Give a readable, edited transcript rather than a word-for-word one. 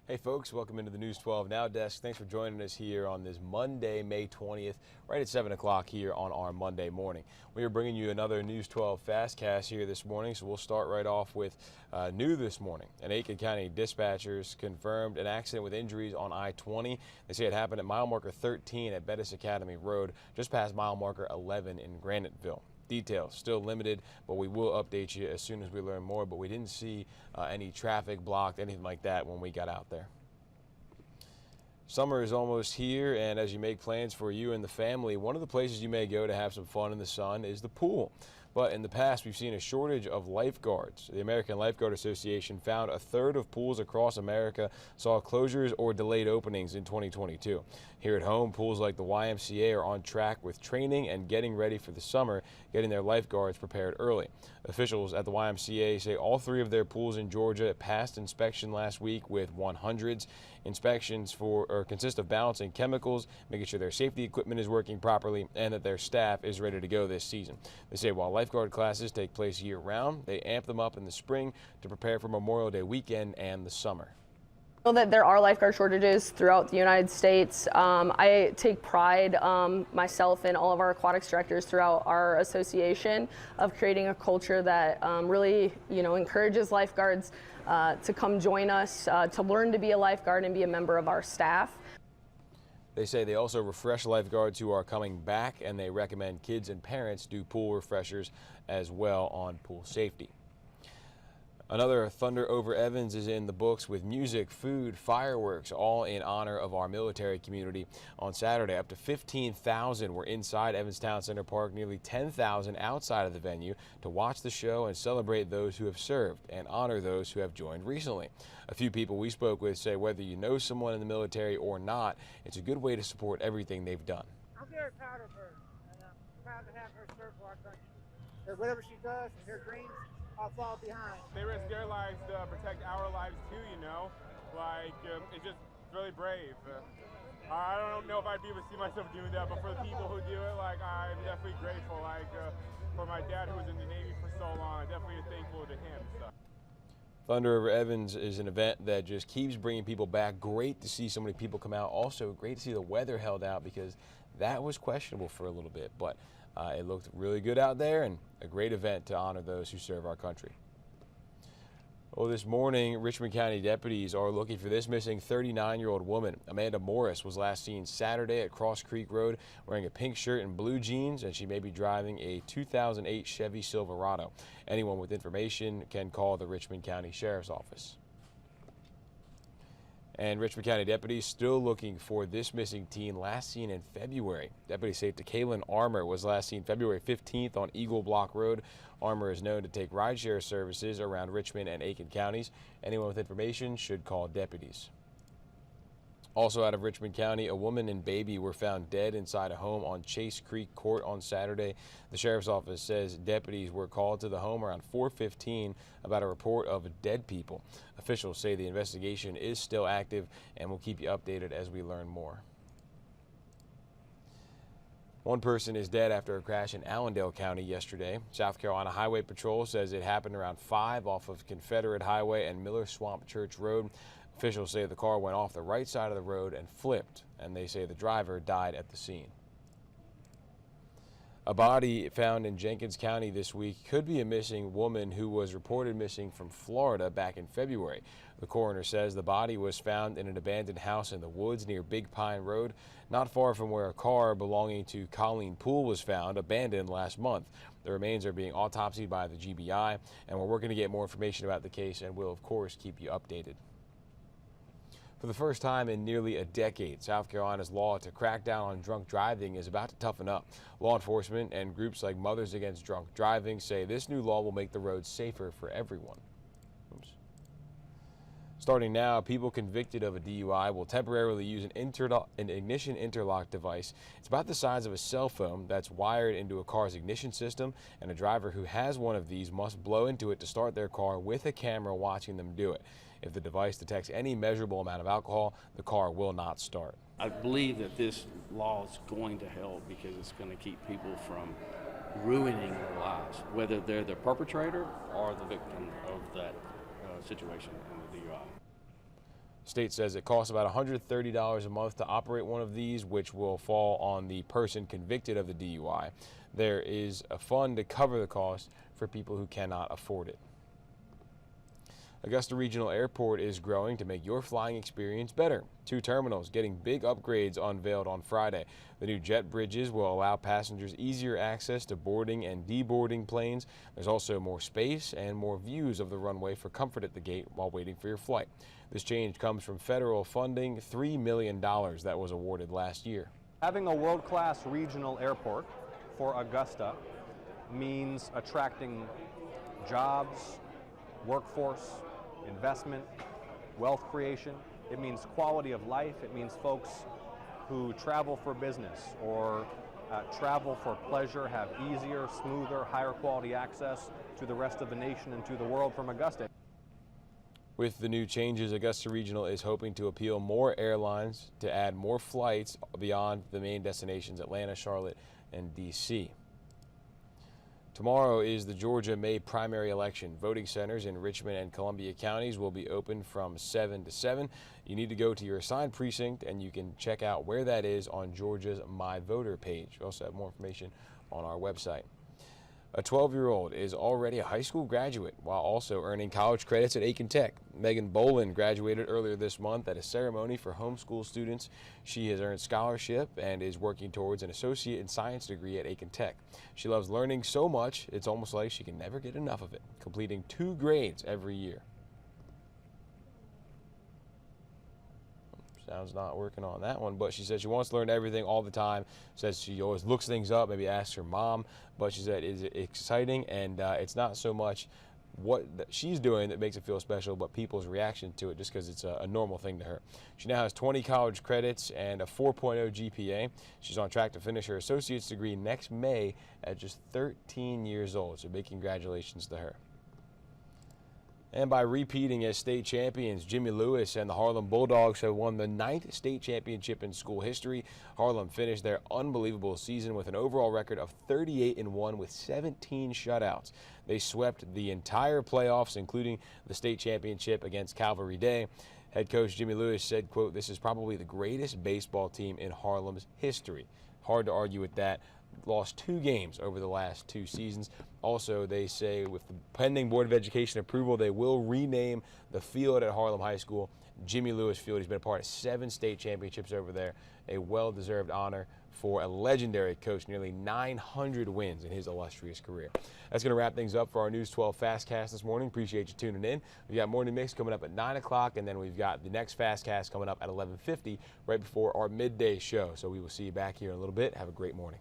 Hey folks, welcome into the News 12 Now desk. Thanks for joining us here on this Monday, May 20th, right at 7 o'clock here on our Monday morning. We are bringing you another News 12 FastCast here this morning, so we'll start right off with new this morning. An Aiken County dispatchers confirmed an accident with injuries on I-20. They say it happened at mile marker 13 at Bettis Academy Road, just past mile marker 11 in Graniteville. Details still limited, but we will update you as soon as we learn more. But we didn't see any traffic blocked, anything like that when we got out there. Summer is almost here, and as you make plans for you and the family, one of the places you may go to have some fun in the sun is the pool. But in the past, we've seen a shortage of lifeguards. The American Lifeguard Association found a third of pools across America saw closures or delayed openings in 2022. Here at home, pools like the YMCA are on track with training and getting ready for the summer, getting their lifeguards prepared early. Officials at the YMCA say all three of their pools in Georgia passed inspection last week with 100s. Inspections consist of balancing chemicals, making sure their safety equipment is working properly, and that their staff is ready to go this season. They say while lifeguard classes take place year-round, they amp them up in the spring to prepare for Memorial Day weekend and the summer. I know that there are lifeguard shortages throughout the United States. I take pride, myself and all of our aquatics directors throughout our association, of creating a culture that really, encourages lifeguards to come join us, to learn to be a lifeguard and be a member of our staff. They say they also refresh lifeguards who are coming back, and they recommend kids and parents do pool refreshers as well on pool safety. Another Thunder over Evans is in the books with music, food, fireworks, all in honor of our military community. On Saturday, up to 15,000 were inside Evans Town Center Park, nearly 10,000 outside of the venue to watch the show and celebrate those who have served and honor those who have joined recently. A few people we spoke with say whether you know someone in the military or not, it's a good way to support everything they've done. I'm very proud of her, and I'm proud to have her serve for our country. And whatever she does, her dreams, I'll fall behind. They risk their lives to protect our lives too, it's just really brave. I don't know if I'd be able to see myself doing that, but for the people who do it, I'm definitely grateful. For my dad who was in the Navy for so long, I'm definitely thankful to him. So. Thunder over Evans is an event that just keeps bringing people back. Great to see so many people come out. Also great to see the weather held out because that was questionable for a little bit, but it looked really good out there and a great event to honor those who serve our country. Well, this morning, Richmond County deputies are looking for this missing 39-year-old woman. Amanda Morris was last seen Saturday at Cross Creek Road wearing a pink shirt and blue jeans, and she may be driving a 2008 Chevy Silverado. Anyone with information can call the Richmond County Sheriff's Office. And Richmond County deputies still looking for this missing teen last seen in February. Deputies say Kaylin Armour was last seen February 15th on Eagle Block Road. Armour is known to take rideshare services around Richmond and Aiken counties. Anyone with information should call deputies. Also out of Richmond County, a woman and baby were found dead inside a home on Chase Creek Court on Saturday. The Sheriff's Office says deputies were called to the home around 4:15 about a report of dead people. Officials say the investigation is still active and will keep you updated as we learn more. One person is dead after a crash in Allendale County yesterday. South Carolina Highway Patrol says it happened around 5 off of Confederate Highway and Miller Swamp Church Road. Officials say the car went off the right side of the road and flipped, and they say the driver died at the scene. A body found in Jenkins County this week could be a missing woman who was reported missing from Florida back in February. The coroner says the body was found in an abandoned house in the woods near Big Pine Road, not far from where a car belonging to Colleen Poole was found abandoned last month. The remains are being autopsied by the GBI, and we're working to get more information about the case and will, of course, keep you updated. For the first time in nearly a decade, South Carolina's law to crack down on drunk driving is about to toughen up. Law enforcement and groups like Mothers Against Drunk Driving say this new law will make the roads safer for everyone. Starting now, people convicted of a DUI will temporarily use an ignition interlock device. It's about the size of a cell phone that's wired into a car's ignition system, and a driver who has one of these must blow into it to start their car with a camera watching them do it. If the device detects any measurable amount of alcohol, the car will not start. I believe that this law is going to help because it's going to keep people from ruining their lives, whether they're the perpetrator or the victim of that situation in the DUI. State says it costs about $130 a month to operate one of these, which will fall on the person convicted of the DUI. There is a fund to cover the cost for people who cannot afford it. Augusta Regional Airport is growing to make your flying experience better. 2 terminals getting big upgrades unveiled on Friday. The new jet bridges will allow passengers easier access to boarding and deboarding planes. There's also more space and more views of the runway for comfort at the gate while waiting for your flight. This change comes from federal funding, $3 million that was awarded last year. Having a world-class regional airport for Augusta means attracting jobs, workforce, investment, wealth creation. It means quality of life. It means folks who travel for business or travel for pleasure have easier, smoother, higher quality access to the rest of the nation and to the world from Augusta. With the new changes, Augusta Regional is hoping to appeal more airlines to add more flights beyond the main destinations Atlanta, Charlotte, and D.C. Tomorrow is the Georgia May primary election. Voting centers in Richmond and Columbia counties will be open from 7 to 7. You need to go to your assigned precinct, and you can check out where that is on Georgia's My Voter page. We also have more information on our website. A 12-year-old is already a high school graduate while also earning college credits at Aiken Tech. Megan Bolin graduated earlier this month at a ceremony for homeschool students. She has earned scholarship and is working towards an associate in science degree at Aiken Tech. She loves learning so much, it's almost like she can never get enough of it, completing 2 grades every year. Sounds not working on that one, but she said she wants to learn everything all the time. Says she always looks things up, maybe asks her mom, but she said it's exciting, and it's not so much what she's doing that makes it feel special, but people's reaction to it just because it's a normal thing to her. She now has 20 college credits and a 4.0 GPA. She's on track to finish her associate's degree next May at just 13 years old, so big congratulations to her. And by repeating as state champions, Jimmy Lewis and the Harlem Bulldogs have won the 9th state championship in school history. Harlem finished their unbelievable season with an overall record of 38-1 with 17 shutouts. They swept the entire playoffs, including the state championship against Calvary Day. Head coach Jimmy Lewis said, quote, "This is probably the greatest baseball team in Harlem's history." Hard to argue with that. Lost 2 games over the last 2 seasons. Also, they say with the pending Board of Education approval, they will rename the field at Harlem High School Jimmy Lewis Field. He's been a part of 7 state championships over there, a well-deserved honor for a legendary coach, nearly 900 wins in his illustrious career. That's going to wrap things up for our News 12 FastCast this morning. Appreciate you tuning in. We've got Morning Mix coming up at 9 o'clock, and then we've got the next FastCast coming up at 11:50, right before our midday show. So we will see you back here in a little bit. Have a great morning.